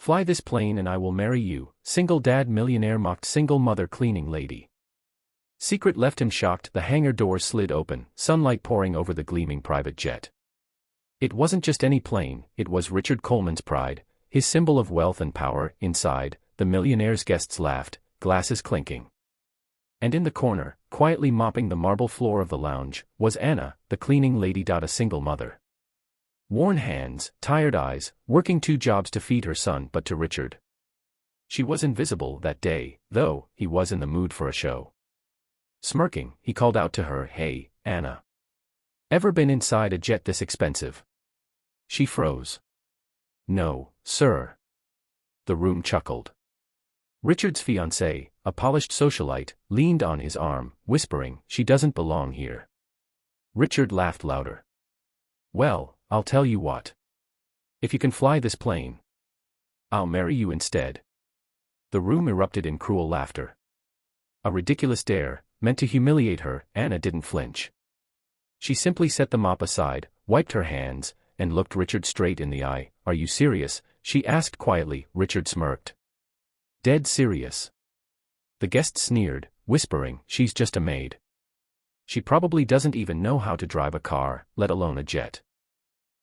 Fly this plane and I will marry you, single dad millionaire mocked single mother cleaning lady. Secret left him shocked. The hangar doors slid open, sunlight pouring over the gleaming private jet. It wasn't just any plane, it was Richard Coleman's pride, his symbol of wealth and power. Inside, the millionaire's guests laughed, glasses clinking. And in the corner, quietly mopping the marble floor of the lounge, was Anna, the cleaning lady. A single mother. Worn hands, tired eyes, working 2 jobs to feed her son. But to Richard, she was invisible that day, though he was in the mood for a show. Smirking, he called out to her, "Hey, Anna. Ever been inside a jet this expensive?" She froze. "No, sir." The room chuckled. Richard's fiancée, a polished socialite, leaned on his arm, whispering, "She doesn't belong here." Richard laughed louder. "Well, I'll tell you what. If you can fly this plane, I'll marry you instead." The room erupted in cruel laughter. A ridiculous dare, meant to humiliate her. Anna didn't flinch. She simply set the mop aside, wiped her hands, and looked Richard straight in the eye. "Are you serious?" she asked quietly. Richard smirked. "Dead serious." The guests sneered, whispering, "She's just a maid. She probably doesn't even know how to drive a car, let alone a jet."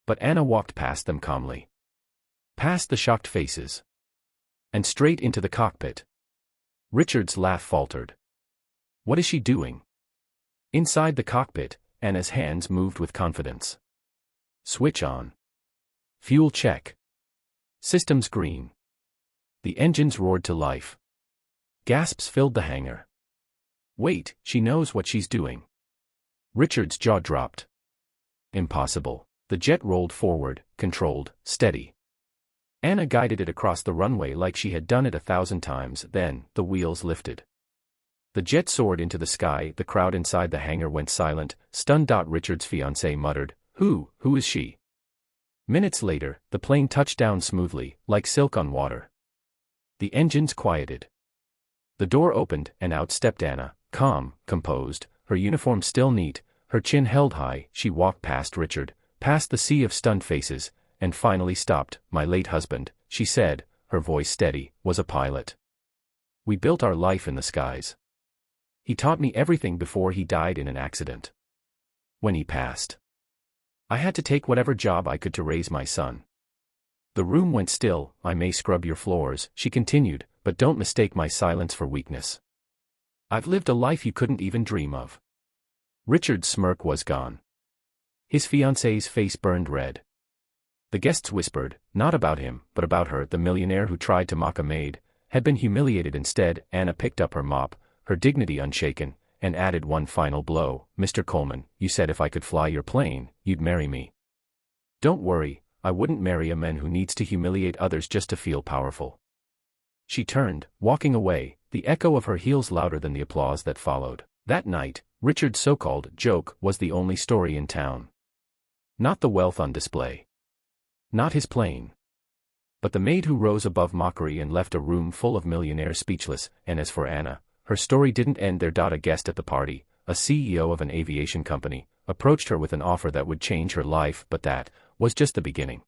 But Anna walked past them calmly. Past the shocked faces. And straight into the cockpit. Richard's laugh faltered. "What is she doing?" Inside the cockpit, Anna's hands moved with confidence. "Switch on. Fuel check. Systems green." The engines roared to life. Gasps filled the hangar. "Wait, she knows what she's doing." Richard's jaw dropped. Impossible. The jet rolled forward, controlled, steady. Anna guided it across the runway like she had done it 1,000 times. Then, the wheels lifted. The jet soared into the sky. The crowd inside the hangar went silent, stunned. Richard's fiancée muttered, Who is she?" Minutes later, the plane touched down smoothly, like silk on water. The engines quieted. The door opened, and out stepped Anna, calm, composed, her uniform still neat, her chin held high. She walked past Richard, past the sea of stunned faces, and finally stopped. "My late husband," she said, her voice steady, "was a pilot. We built our life in the skies. He taught me everything before he died in an accident. When he passed, I had to take whatever job I could to raise my son." The room went still. "I may scrub your floors," she continued, "but don't mistake my silence for weakness. I've lived a life you couldn't even dream of." Richard's smirk was gone. His fiancée's face burned red. The guests whispered, not about him, but about her. The millionaire who tried to mock a maid had been humiliated instead. Anna picked up her mop, her dignity unshaken, and added one final blow. "Mr. Coleman, you said if I could fly your plane, you'd marry me. Don't worry, I wouldn't marry a man who needs to humiliate others just to feel powerful." She turned, walking away, the echo of her heels louder than the applause that followed. That night, Richard's so-called joke was the only story in town. Not the wealth on display. Not his plane. But the maid who rose above mockery and left a room full of millionaires speechless. And as for Anna, her story didn't end there. A guest at the party, a CEO of an aviation company, approached her with an offer that would change her life, but that was just the beginning.